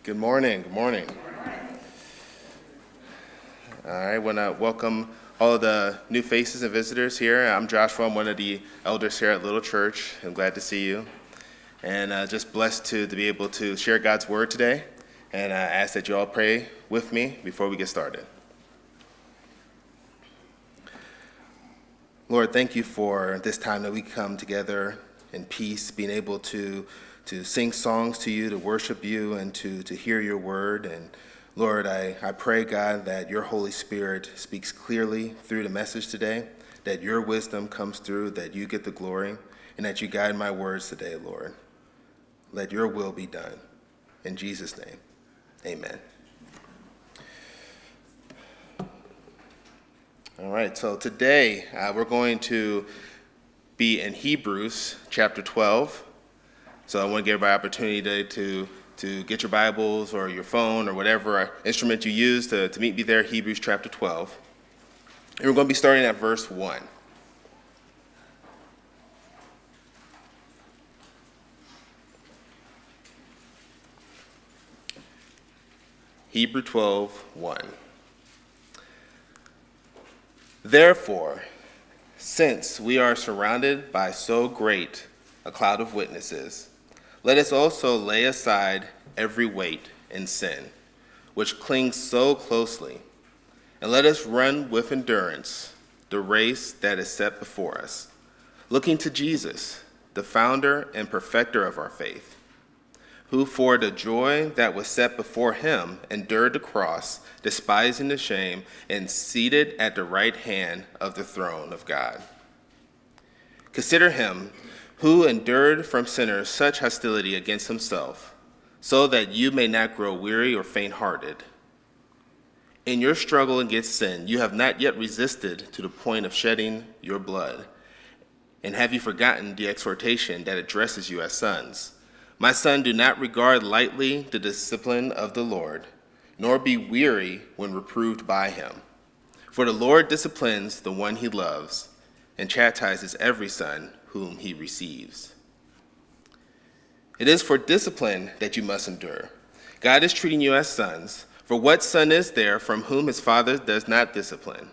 Good morning. Good morning. All right, I want to welcome all of the new faces and visitors here. I'm Joshua. I'm one of the elders here at Little Church. I'm glad to see you. And just blessed to be able to share God's word today. And I ask that you all pray with me before we get started. Lord, thank you for this time that we come together in peace, being able to sing songs to you, to worship you, and to hear your word. And Lord, I pray, God, that your Holy Spirit speaks clearly through the message today, that your wisdom comes through, that you get the glory, and that you guide my words today, Lord. Let your will be done. In Jesus' name, amen. All right, so today we're going to be in Hebrews chapter 12. So I want to give everybody opportunity to get your Bibles or your phone or whatever instrument you use to meet me there, Hebrews chapter 12. And we're going to be starting at verse 1. Hebrews 12, 1. Therefore, since we are surrounded by so great a cloud of witnesses, let us also lay aside every weight and sin, which clings so closely, and let us run with endurance the race that is set before us, looking to Jesus, the founder and perfecter of our faith, who for the joy that was set before him endured the cross, despising the shame, and seated at the right hand of the throne of God. Consider him who endured from sinners such hostility against himself, so that you may not grow weary or faint-hearted. In your struggle against sin, you have not yet resisted to the point of shedding your blood. And have you forgotten the exhortation that addresses you as sons? My son, do not regard lightly the discipline of the Lord, nor be weary when reproved by him. For the Lord disciplines the one he loves, and chastises every son whom he receives. It is for discipline that you must endure. God is treating you as sons. For what son is there from whom his father does not discipline?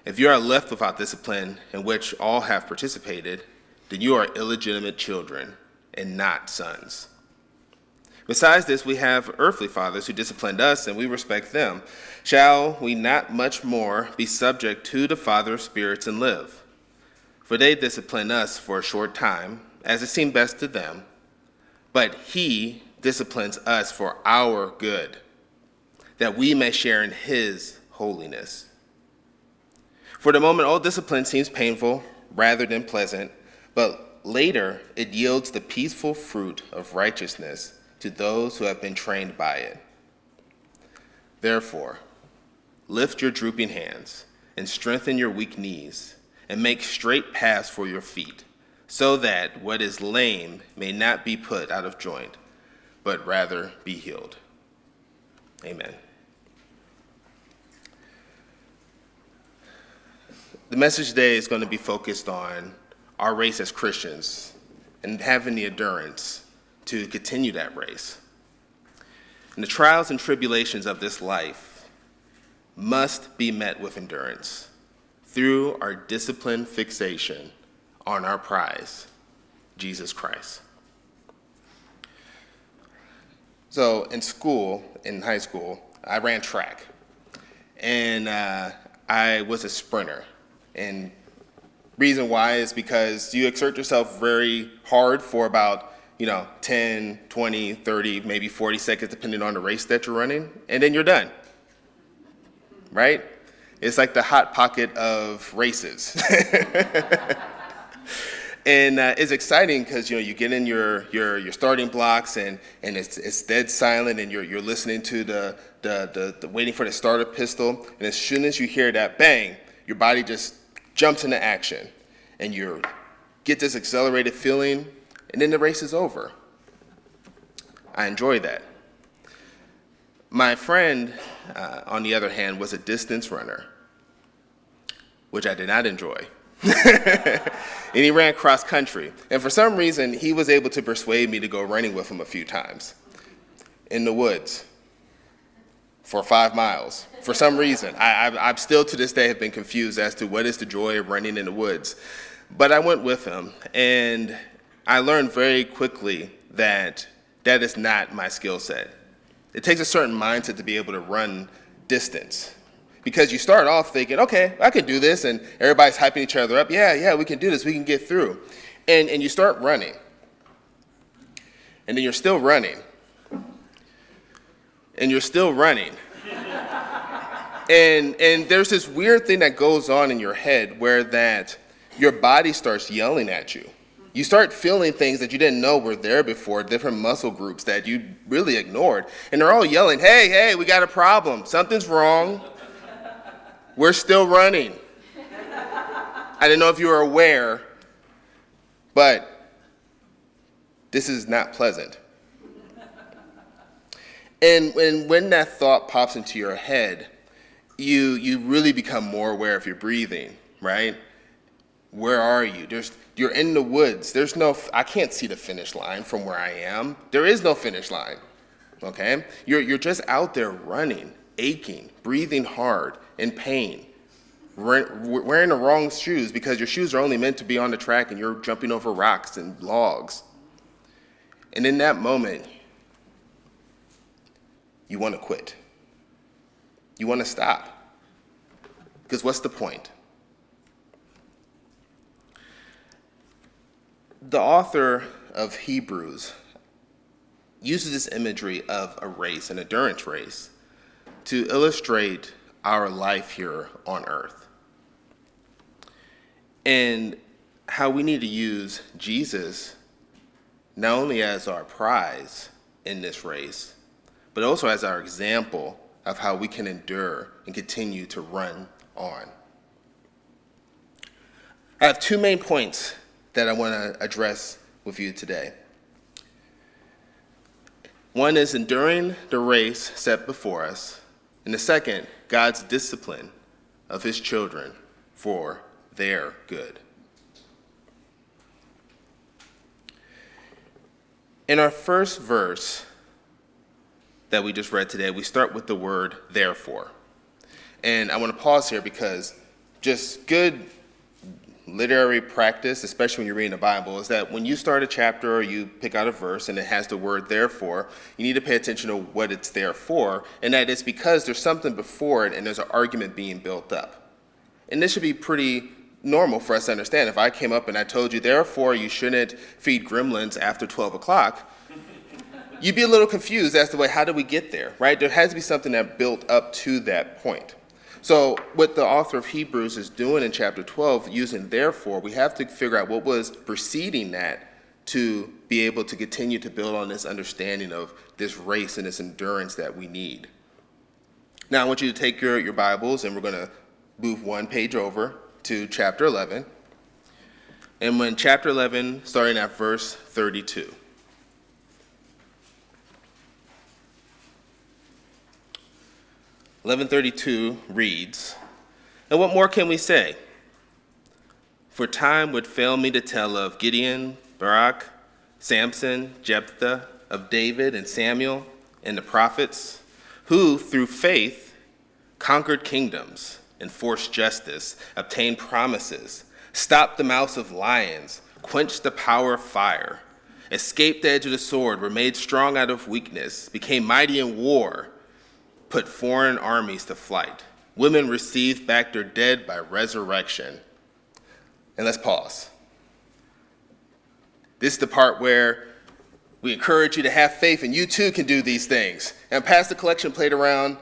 If you are left without discipline, in which all have participated, then you are illegitimate children and not sons. Besides this, we have earthly fathers who disciplined us, and we respect them. Shall we not much more be subject to the Father of spirits and live? For they discipline us for a short time, as it seemed best to them, but he disciplines us for our good, that we may share in his holiness. For the moment, all discipline seems painful rather than pleasant, but later it yields the peaceful fruit of righteousness to those who have been trained by it. Therefore, lift your drooping hands and strengthen your weak knees, and make straight paths for your feet, so that what is lame may not be put out of joint, but rather be healed. Amen. The message today is going to be focused on our race as Christians and having the endurance to continue that race. And the trials and tribulations of this life must be met with endurance through our disciplined fixation on our prize, Jesus Christ. So in high school, I ran track, and I was a sprinter. And reason why is because you exert yourself very hard for about 10, 20, 30, maybe 40 seconds, depending on the race that you're running, and then you're done, right? It's like the hot pocket of races. And it's exciting because you get in your starting blocks and it's dead silent, and you're listening to the waiting for the starter pistol, and as soon as you hear that bang, your body just jumps into action, and you get this accelerated feeling, and then the race is over. I enjoy that. My friend, on the other hand, was a distance runner, which I did not enjoy. And he ran cross country. And for some reason, he was able to persuade me to go running with him a few times. in the woods for 5 miles. For some reason, I'm still to this day have been confused as to what is the joy of running in the woods. But I went with him, and I learned very quickly that that is not my skill set. It takes a certain mindset to be able to run distance. Because you start off thinking, okay, I can do this, and everybody's hyping each other up. Yeah, we can do this, we can get through. And you start running. And then you're still running. And you're still running. And there's this weird thing that goes on in your head where that your body starts yelling at you. You start feeling things that you didn't know were there before, different muscle groups that you really ignored. And they're all yelling, hey, we got a problem. Something's wrong. We're still running. I didn't know if you were aware, but this is not pleasant. And when that thought pops into your head, you really become more aware of your breathing, right? Where are you? You're in the woods. I can't see the finish line from where I am. There is no finish line, okay? You're just out there running, aching, breathing hard, in pain, wearing the wrong shoes because your shoes are only meant to be on the track and you're jumping over rocks and logs. And in that moment, you want to quit. You want to stop. Because what's the point? The author of Hebrews uses this imagery of a race, an endurance race, to illustrate our life here on earth. And how we need to use Jesus not only as our prize in this race, but also as our example of how we can endure and continue to run on. I have 2 main points that I want to address with you today. One is enduring the race set before us, and the second, God's discipline of his children for their good. In our first verse that we just read today, we start with the word therefore. And I want to pause here because just good literary practice, especially when you're reading the Bible, is that when you start a chapter or you pick out a verse and it has the word therefore, you need to pay attention to what it's there for, and that it's because there's something before it and there's an argument being built up. And this should be pretty normal for us to understand. If I came up and I told you, therefore, you shouldn't feed gremlins after 12 o'clock, you'd be a little confused as to, wait, how did we get there, right? There has to be something that built up to that point. So what the author of Hebrews is doing in chapter 12, using therefore, we have to figure out what was preceding that to be able to continue to build on this understanding of this race and this endurance that we need. Now I want you to take your Bibles, and we're going to move 1 page over to chapter 11. And when chapter 11, starting at verse 32. (1132) reads, "And what more can we say? For time would fail me to tell of Gideon, Barak, Samson, Jephthah, of David and Samuel and the prophets, who through faith conquered kingdoms, enforced justice, obtained promises, stopped the mouths of lions, quenched the power of fire, escaped the edge of the sword, were made strong out of weakness, became mighty in war, put foreign armies to flight. Women received back their dead by resurrection." And let's pause. This is the part where we encourage you to have faith and you too can do these things. And pass the collection plate around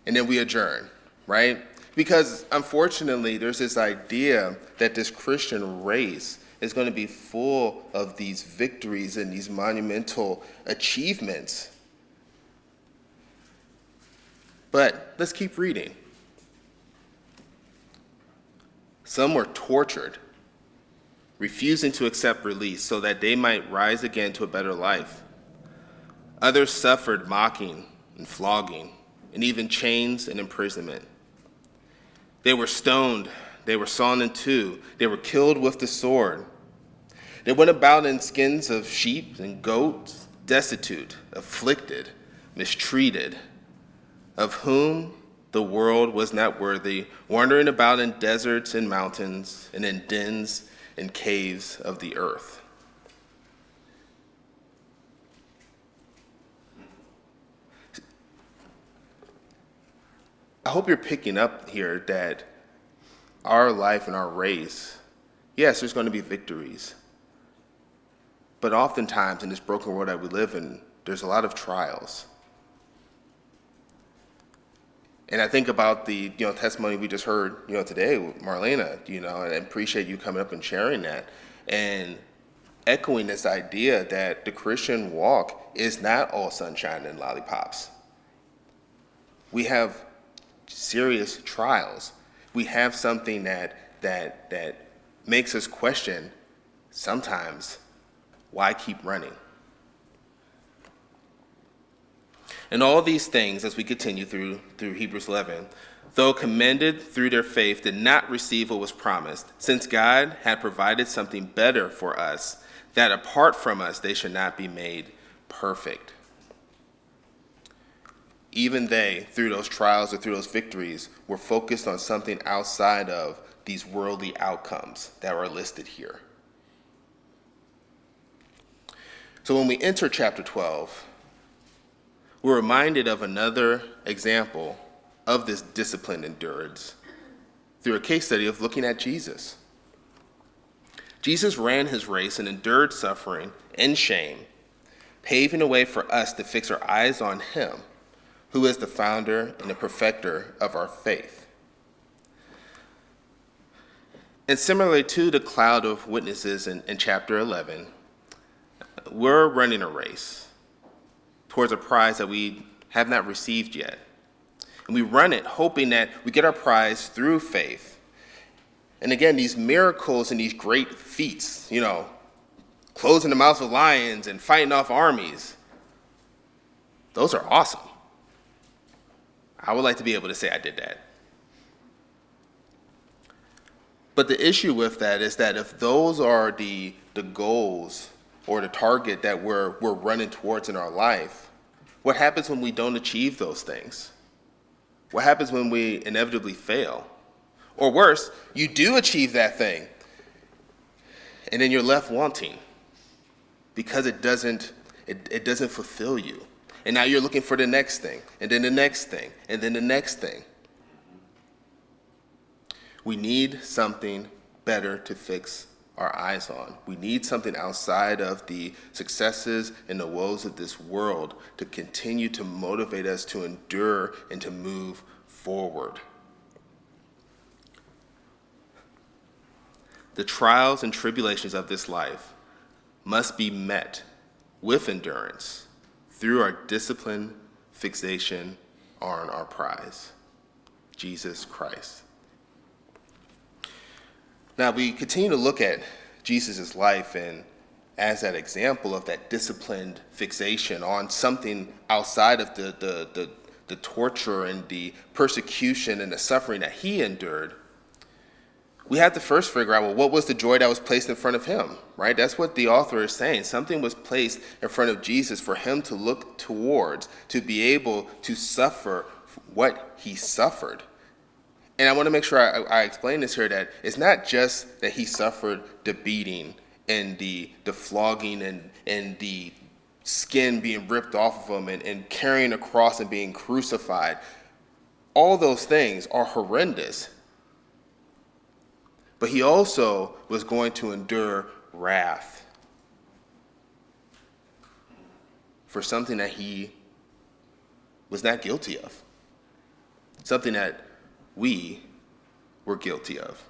and then we adjourn, right? Because unfortunately, there's this idea that this Christian race is going to be full of these victories and these monumental achievements. But let's keep reading. Some were tortured, refusing to accept release so that they might rise again to a better life. Others suffered mocking and flogging, and even chains and imprisonment. They were stoned, they were sawn in two, they were killed with the sword. They went about in skins of sheep and goats, destitute, afflicted, mistreated, of whom the world was not worthy, wandering about in deserts and mountains and in dens and caves of the earth. I hope you're picking up here that our life and our race, yes, there's going to be victories. But oftentimes in this broken world that we live in, there's a lot of trials. And I think about the testimony we just heard today with Marlena, and I appreciate you coming up and sharing that and echoing this idea that the Christian walk is not all sunshine and lollipops. We have serious trials. We have something that makes us question sometimes, why keep running? And all these things, as we continue through Hebrews 11, though commended through their faith, did not receive what was promised, since God had provided something better for us, that apart from us they should not be made perfect. Even they, through those trials or through those victories, were focused on something outside of these worldly outcomes that are listed here. So when we enter chapter 12, we're reminded of another example of this disciplined endurance through a case study of looking at Jesus. Jesus ran his race and endured suffering and shame, paving a way for us to fix our eyes on him, who is the founder and the perfecter of our faith. And similarly to the cloud of witnesses in chapter 11, we're running a race towards a prize that we have not received yet. And we run it hoping that we get our prize through faith. And again, these miracles and these great feats, closing the mouths of lions and fighting off armies, those are awesome. I would like to be able to say I did that. But the issue with that is that if those are the goals or the target that we're running towards in our life, what happens when we don't achieve those things? What happens when we inevitably fail? Or worse, you do achieve that thing, and then you're left wanting because it doesn't fulfill you. And now you're looking for the next thing, and then the next thing, and then the next thing. We need something better to fix our eyes on. We need something outside of the successes and the woes of this world to continue to motivate us to endure and to move forward. The trials and tribulations of this life must be met with endurance through our disciplined fixation on our prize, Jesus Christ. Now, we continue to look at Jesus' life and as that example of that disciplined fixation on something outside of the torture and the persecution and the suffering that he endured. We have to first figure out, well, what was the joy that was placed in front of him, right? That's what the author is saying. Something was placed in front of Jesus for him to look towards, to be able to suffer what he suffered. And I want to make sure I explain this here, that it's not just that he suffered the beating and the flogging and the skin being ripped off of him and carrying a cross and being crucified. All those things are horrendous. But he also was going to endure wrath for something that he was not guilty of, something that we were guilty of.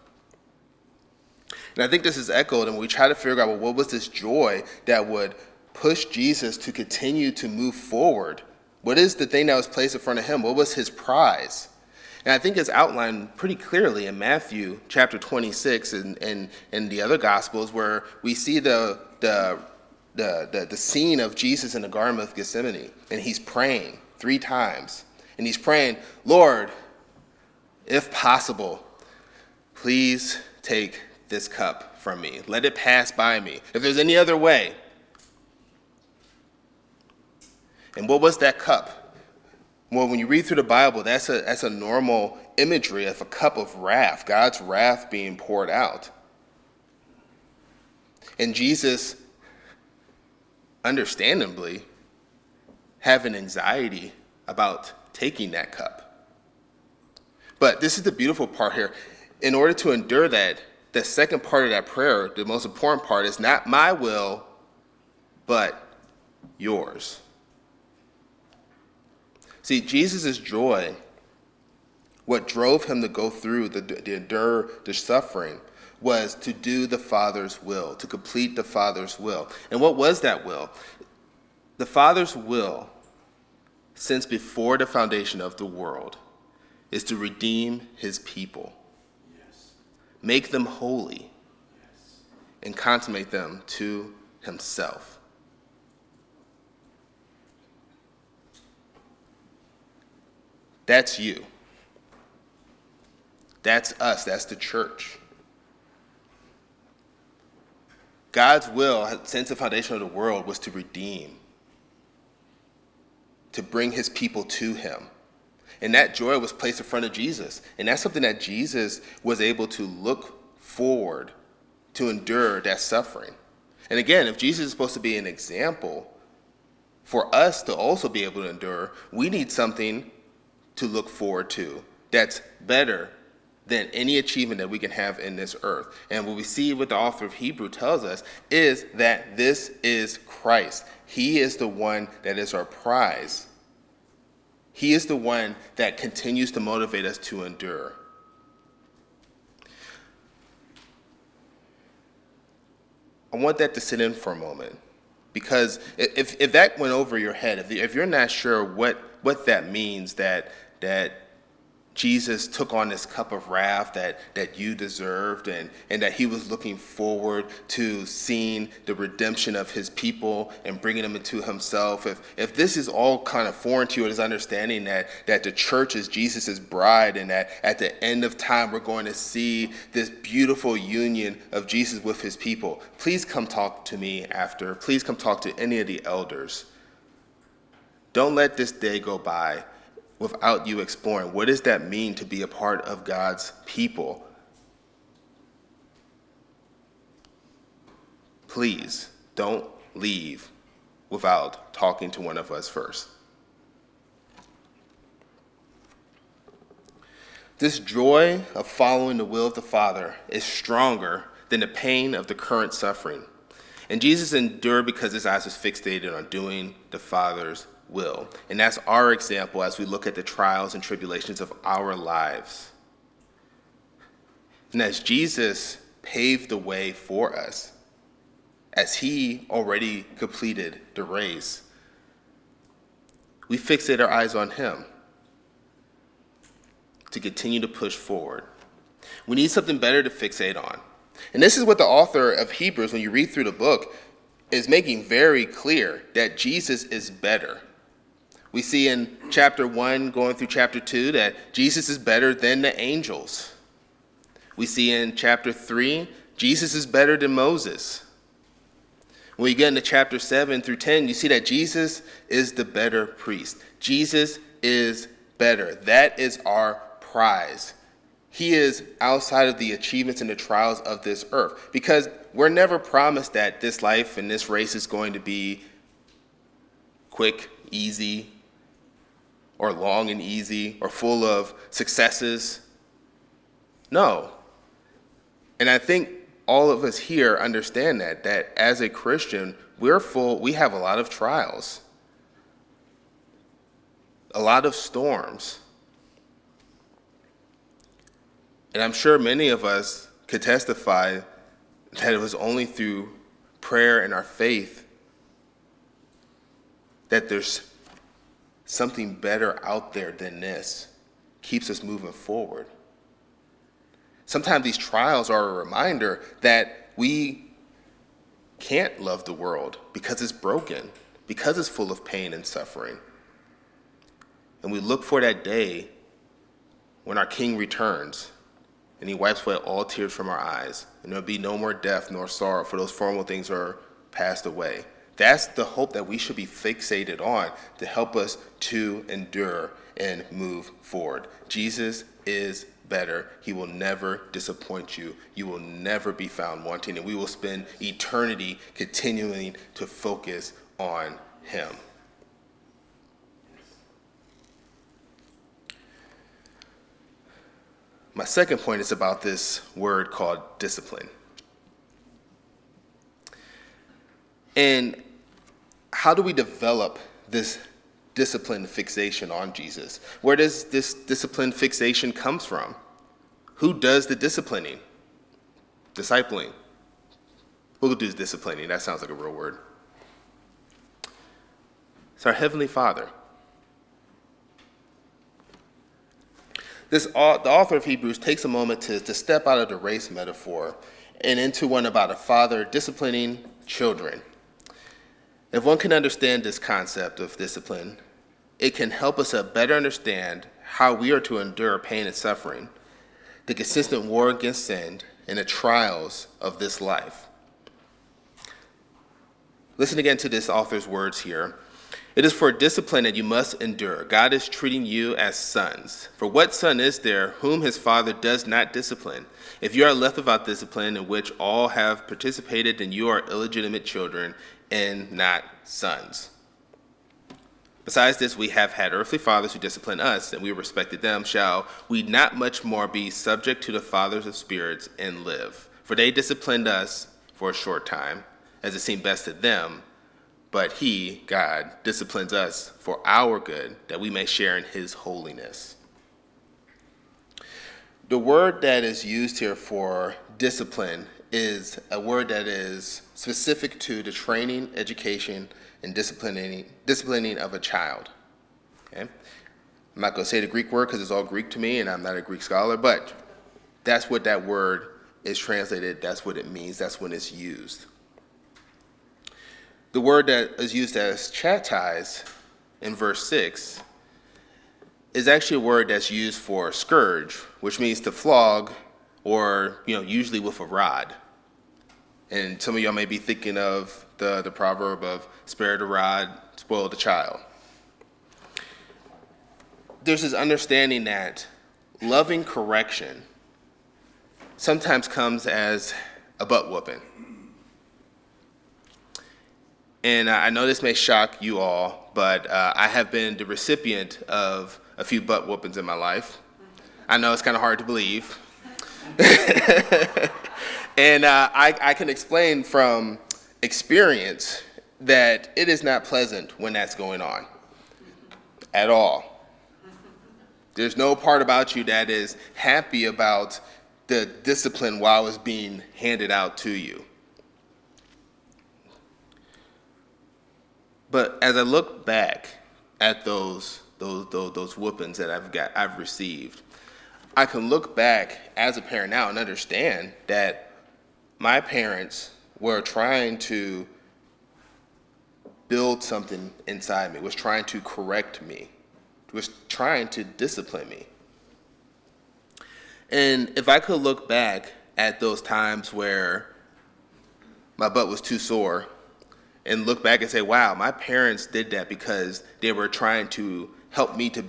And I think this is echoed, and we try to figure out, well, what was this joy that would push Jesus to continue to move forward? What is the thing that was placed in front of him? What was his prize? And I think it's outlined pretty clearly in Matthew chapter 26 and the other Gospels, where we see the scene of Jesus in the Garden of Gethsemane, and he's praying 3 times. And he's praying, Lord, if possible, please take this cup from me. Let it pass by me. If there's any other way. And what was that cup? Well, when you read through the Bible, that's a normal imagery of a cup of wrath, God's wrath being poured out. And Jesus, understandably, having anxiety about taking that cup. But this is the beautiful part here. In order to endure that, the second part of that prayer, the most important part, is not my will, but yours. See, Jesus' joy, what drove him to go through, to endure the suffering, was to do the Father's will, to complete the Father's will. And what was that will? The Father's will, since before the foundation of the world, is to redeem his people, make them holy, and consummate them to himself. That's you. That's us. That's the church. God's will, since the foundation of the world, was to redeem, to bring his people to him. And that joy was placed in front of Jesus. And that's something that Jesus was able to look forward to endure that suffering. And again, if Jesus is supposed to be an example for us to also be able to endure, we need something to look forward to that's better than any achievement that we can have in this earth. And what we see what the author of Hebrew tells us is that this is Christ. He is the one that is our prize. He is the one that continues to motivate us to endure. I want that to sit in for a moment, because if that went over your head, if you're not sure what that means, that Jesus took on this cup of wrath that you deserved, and that he was looking forward to seeing the redemption of his people and bringing them into himself. If this is all kind of foreign to you, this understanding that the church is Jesus' bride, and that at the end of time we're going to see this beautiful union of Jesus with his people, please come talk to me after. Please come talk to any of the elders. Don't let this day go by without you exploring what does that mean to be a part of God's people. Please don't leave without talking to one of us first. This joy of following the will of the Father is stronger than the pain of the current suffering. And Jesus endured because his eyes was fixated on doing the Father's will. And that's our example as we look at the trials and tribulations of our lives. And as Jesus paved the way for us, as he already completed the race, we fixate our eyes on him to continue to push forward. We need something better to fixate on. And this is what the author of Hebrews, when you read through the book, is making very clear, that Jesus is better. We see in chapter 1, going through chapter 2, that Jesus is better than the angels. We see in chapter 3, Jesus is better than Moses. When you get into chapter 7 through 10, you see that Jesus is the better priest. Jesus is better. That is our prize. He is outside of the achievements and the trials of this earth, because we're never promised that this life and this race is going to be quick, easy, or long and easy, or full of successes. No. And I think all of us here understand that as a Christian, we have a lot of trials, a lot of storms. And I'm sure many of us could testify that it was only through prayer and our faith that there's something better out there than this keeps us moving forward. Sometimes these trials are a reminder that we can't love the world because it's broken, because it's full of pain and suffering. And we look for that day when our King returns and he wipes away all tears from our eyes, and there'll be no more death nor sorrow, for those former things are passed away. That's the hope that we should be fixated on to help us to endure and move forward. Jesus is better. He will never disappoint you. You will never be found wanting, and we will spend eternity continuing to focus on him. My second point is about this word called discipline. And how do we develop this discipline fixation on Jesus? Where does this discipline fixation comes from? Who does the disciplining? Discipling. Who does disciplining? That sounds like a real word. It's our Heavenly Father. The author of Hebrews takes a moment to step out of the race metaphor and into one about a father disciplining children. If one can understand this concept of discipline, it can help us to better understand how we are to endure pain and suffering, the consistent war against sin, and the trials of this life. Listen again to this author's words here. It is for discipline that you must endure. God is treating you as sons. For what son is there whom his father does not discipline? If you are left without discipline in which all have participated, then you are illegitimate children and not sons. Besides this, we have had earthly fathers who discipline us, and we respected them. Shall we not much more be subject to the fathers of spirits and live? For they disciplined us for a short time, as it seemed best to them, but he, God, disciplines us for our good, that we may share in his holiness. The word that is used here for discipline is a word that is specific to the training, education, and disciplining of a child. Okay? I'm not going to say the Greek word because it's all Greek to me, and I'm not a Greek scholar, but that's what that word is translated. That's what it means. That's when it's used. The word that is used as chastise in verse 6 is actually a word that's used for scourge, which means to flog, or usually with a rod. And some of y'all may be thinking of the proverb of spare the rod, spoil the child. There's this understanding that loving correction sometimes comes as a butt whooping. And I know this may shock you all, but I have been the recipient of a few butt whoopings in my life. I know it's kind of hard to believe. And I can explain from experience that it is not pleasant when that's going on at all. There's no part about you that is happy about the discipline while it's being handed out to you. But as I look back at those whoopings that I've received, I can look back as a parent now and understand that my parents were trying to build something inside me, was trying to correct me, was trying to discipline me. And if I could look back at those times where my butt was too sore and look back and say, wow, my parents did that because they were trying to help me to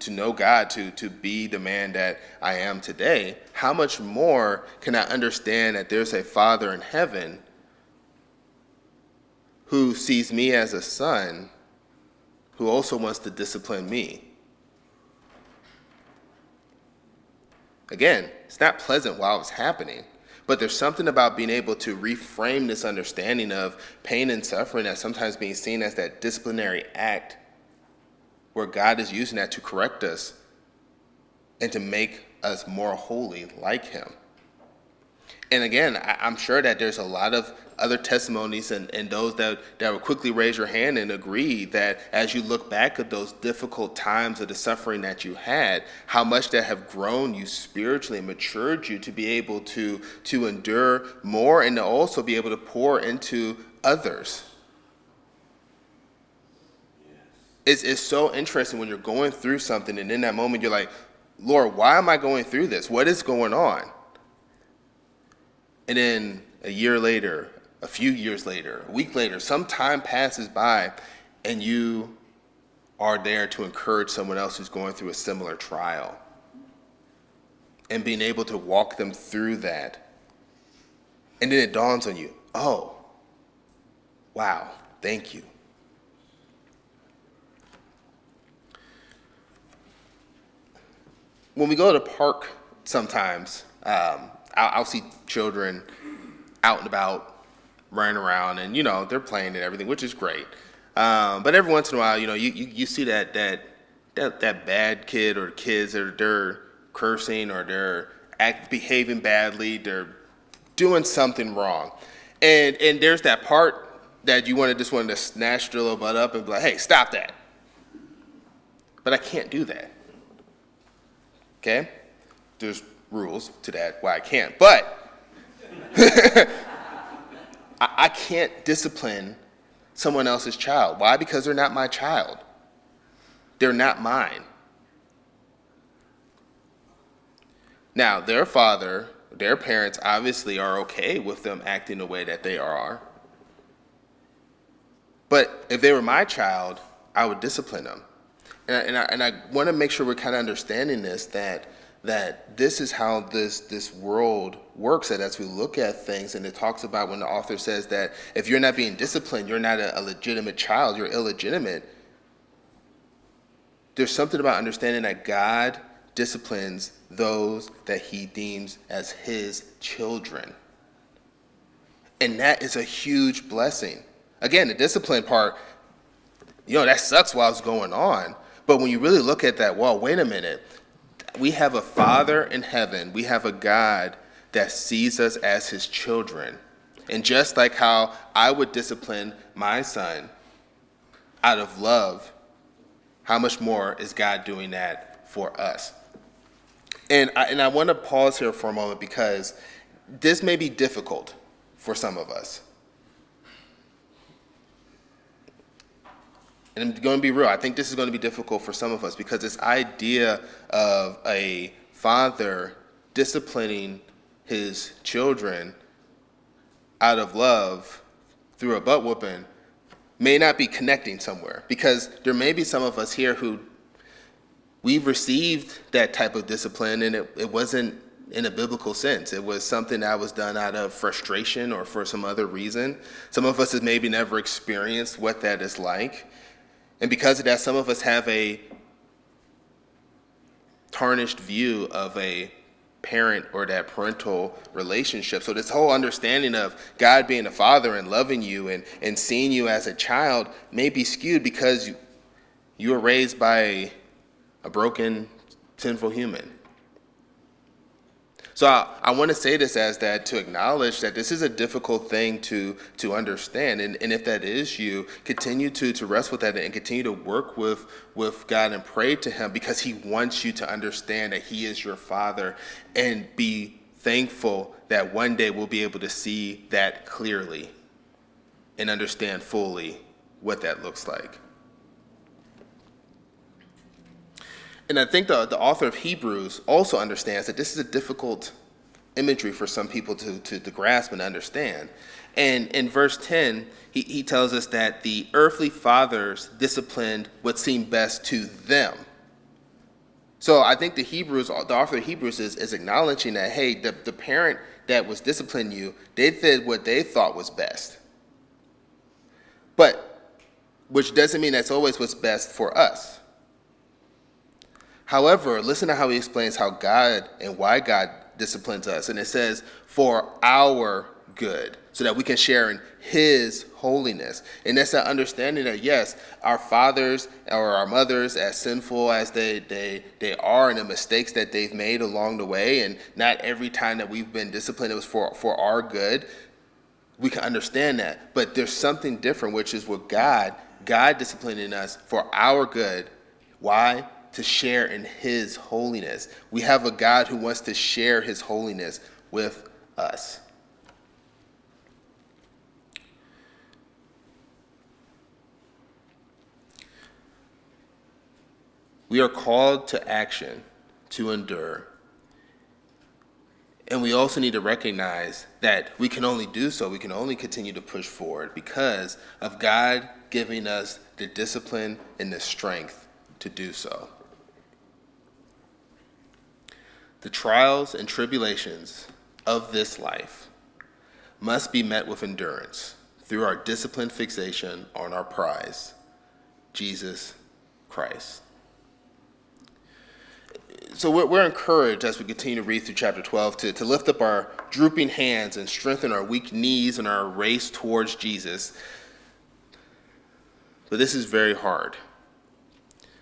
know God, to be the man that I am today, how much more can I understand that there's a Father in heaven who sees me as a son, who also wants to discipline me? Again, it's not pleasant while it's happening, but there's something about being able to reframe this understanding of pain and suffering as sometimes being seen as that disciplinary act where God is using that to correct us and to make us more holy like him. And again, I'm sure that there's a lot of other testimonies and those that will quickly raise your hand and agree that as you look back at those difficult times of the suffering that you had, how much that have grown you spiritually and matured you to be able to endure more and to also be able to pour into others. It's so interesting when you're going through something and in that moment you're like, Lord, why am I going through this? What is going on? And then a year later, a few years later, a week later, some time passes by, and you are there to encourage someone else who's going through a similar trial. And being able to walk them through that. And then it dawns on you, oh, wow, thank you. When we go to the park sometimes, I'll see children out and about, running around, and they're playing and everything, which is great. But every once in a while, you see that bad kid or kids that they're cursing or they're behaving badly, they're doing something wrong, and there's that part that you want to snatch their little butt up and be like, hey, stop that. But I can't do that. Okay? There's rules to that why I can't. But I can't discipline someone else's child. Why? Because they're not my child. They're not mine. Now, their parents obviously are okay with them acting the way that they are. But if they were my child, I would discipline them. And I want to make sure we're kind of understanding this, that this is how this world works, that as we look at things, and it talks about when the author says that if you're not being disciplined, you're not a legitimate child, you're illegitimate. There's something about understanding that God disciplines those that he deems as his children. And that is a huge blessing. Again, the discipline part, that sucks while it's going on. But when you really look at that, well, wait a minute. We have a Father in heaven. We have a God that sees us as his children. And just like how I would discipline my son out of love, how much more is God doing that for us? And I want to pause here for a moment, because this may be difficult for some of us. And I'm going to be real. I think this is going to be difficult for some of us, because this idea of a father disciplining his children out of love through a butt whooping may not be connecting somewhere, because there may be some of us here who we've received that type of discipline, and it wasn't in a biblical sense. It was something that was done out of frustration or for some other reason. Some of us have maybe never experienced what that is like. And because of that, some of us have a tarnished view of a parent or that parental relationship. So this whole understanding of God being a father and loving you and seeing you as a child may be skewed because you were raised by a broken, sinful human. So I want to say this as that, to acknowledge that this is a difficult thing to understand. And if that is you, continue to wrestle with that and continue to work with God and pray to him, because he wants you to understand that he is your father, and be thankful that one day we'll be able to see that clearly and understand fully what that looks like. And I think the author of Hebrews also understands that this is a difficult imagery for some people to grasp and understand. And in verse 10, he tells us that the earthly fathers disciplined what seemed best to them. So I think the author of Hebrews is acknowledging that, hey, the parent that was disciplining you, they did what they thought was best. But, which doesn't mean that's always what's best for us. However, listen to how he explains how God and why God disciplines us. And it says, for our good, so that we can share in his holiness. And that's that understanding that, yes, our fathers or our mothers, as sinful as they are, and the mistakes that they've made along the way, and not every time that we've been disciplined, it was for our good. We can understand that. But there's something different, which is with God disciplining us for our good. Why? To share in his holiness. We have a God who wants to share his holiness with us. We are called to action, to endure. And we also need to recognize that we can only do so, we can only continue to push forward because of God giving us the discipline and the strength to do so. The trials and tribulations of this life must be met with endurance through our disciplined fixation on our prize, Jesus Christ. So we're encouraged as we continue to read through chapter 12 to lift up our drooping hands and strengthen our weak knees in our race towards Jesus. But this is very hard.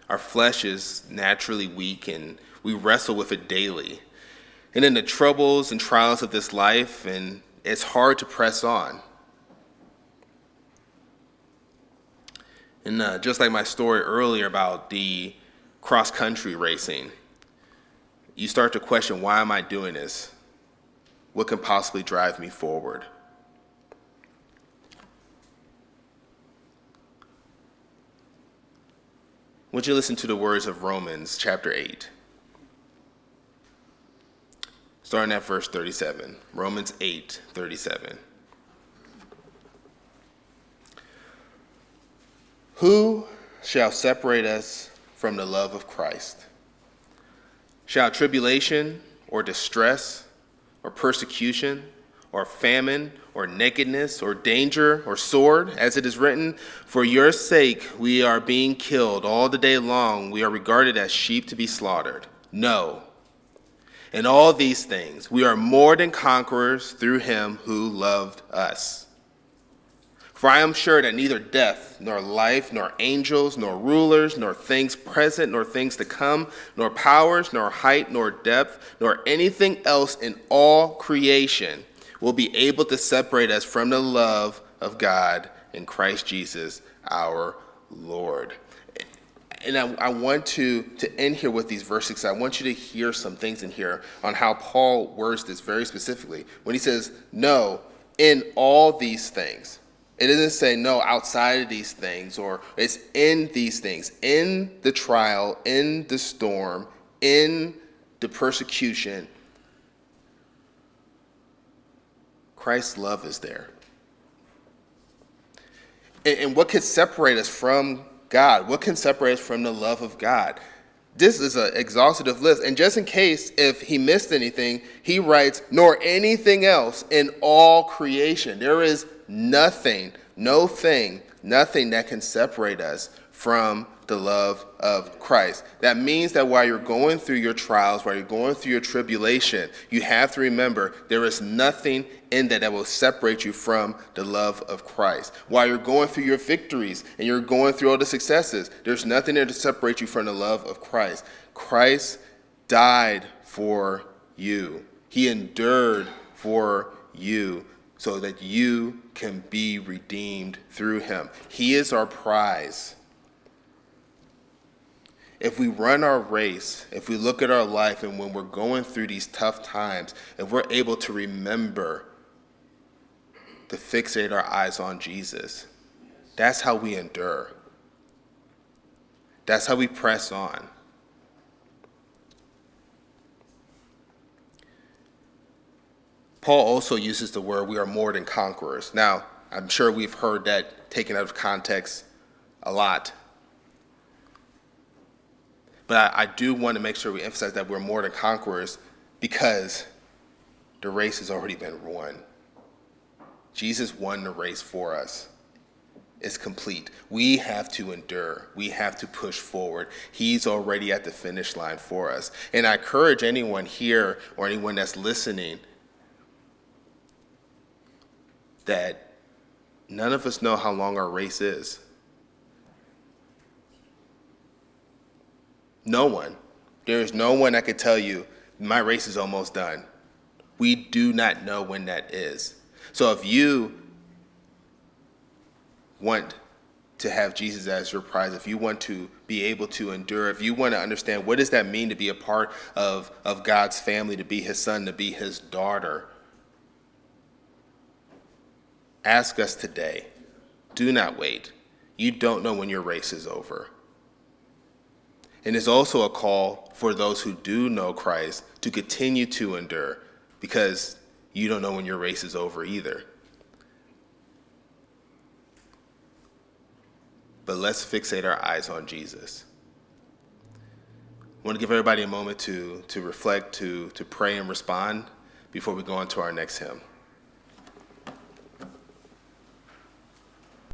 Our flesh is naturally weak and we wrestle with it daily. And in the troubles and trials of this life, and it's hard to press on. And just like my story earlier about the cross-country racing, you start to question, why am I doing this? What can possibly drive me forward? Would you listen to the words of Romans chapter 8? Starting at verse 37. Romans 8:37. Who shall separate us from the love of Christ? Shall tribulation or distress or persecution or famine or nakedness or danger or sword, as it is written, for your sake we are being killed all the day long, we are regarded as sheep to be slaughtered? No. In all these things we are more than conquerors through him who loved us. For I am sure that neither death, nor life, nor angels, nor rulers, nor things present, nor things to come, nor powers, nor height, nor depth, nor anything else in all creation will be able to separate us from the love of God in Christ Jesus our Lord. And I want to end here with these verses. I want you to hear some things in here on how Paul words this very specifically. When he says, no, in all these things. It doesn't say no outside of these things, or it's in these things, in the trial, in the storm, in the persecution. Christ's love is there. And what can separate us from God? What can separate us from the love of God? This is an exhaustive list. And just in case if he missed anything, he writes, nor anything else in all creation. There is nothing, no thing, nothing that can separate us from the love of Christ. That means that while you're going through your trials, while you're going through your tribulation, you have to remember there is nothing in that will separate you from the love of Christ. While you're going through your victories and you're going through all the successes, there's nothing there to separate you from the love of Christ. Christ died for you. He endured for you so that you can be redeemed through him. He is our prize. If we run our race, if we look at our life, and when we're going through these tough times, if we're able to remember to fixate our eyes on Jesus, that's how we endure. That's how we press on. Paul also uses the word, we are more than conquerors. Now, I'm sure we've heard that taken out of context a lot. But I do want to make sure we emphasize that we're more than conquerors because the race has already been won. Jesus won the race for us. It's complete. We have to endure. We have to push forward. He's already at the finish line for us. And I encourage anyone here or anyone that's listening that none of us know how long our race is. No one. There is no one that could tell you, my race is almost done. We do not know when that is. So if you want to have Jesus as your prize, if you want to be able to endure, if you want to understand what does that mean to be a part of God's family, to be his son, to be his daughter, ask us today. Do not wait. You don't know when your race is over. And it's also a call for those who do know Christ to continue to endure, because you don't know when your race is over either. But let's fixate our eyes on Jesus. I want to give everybody a moment to reflect, to pray and respond before we go on to our next hymn.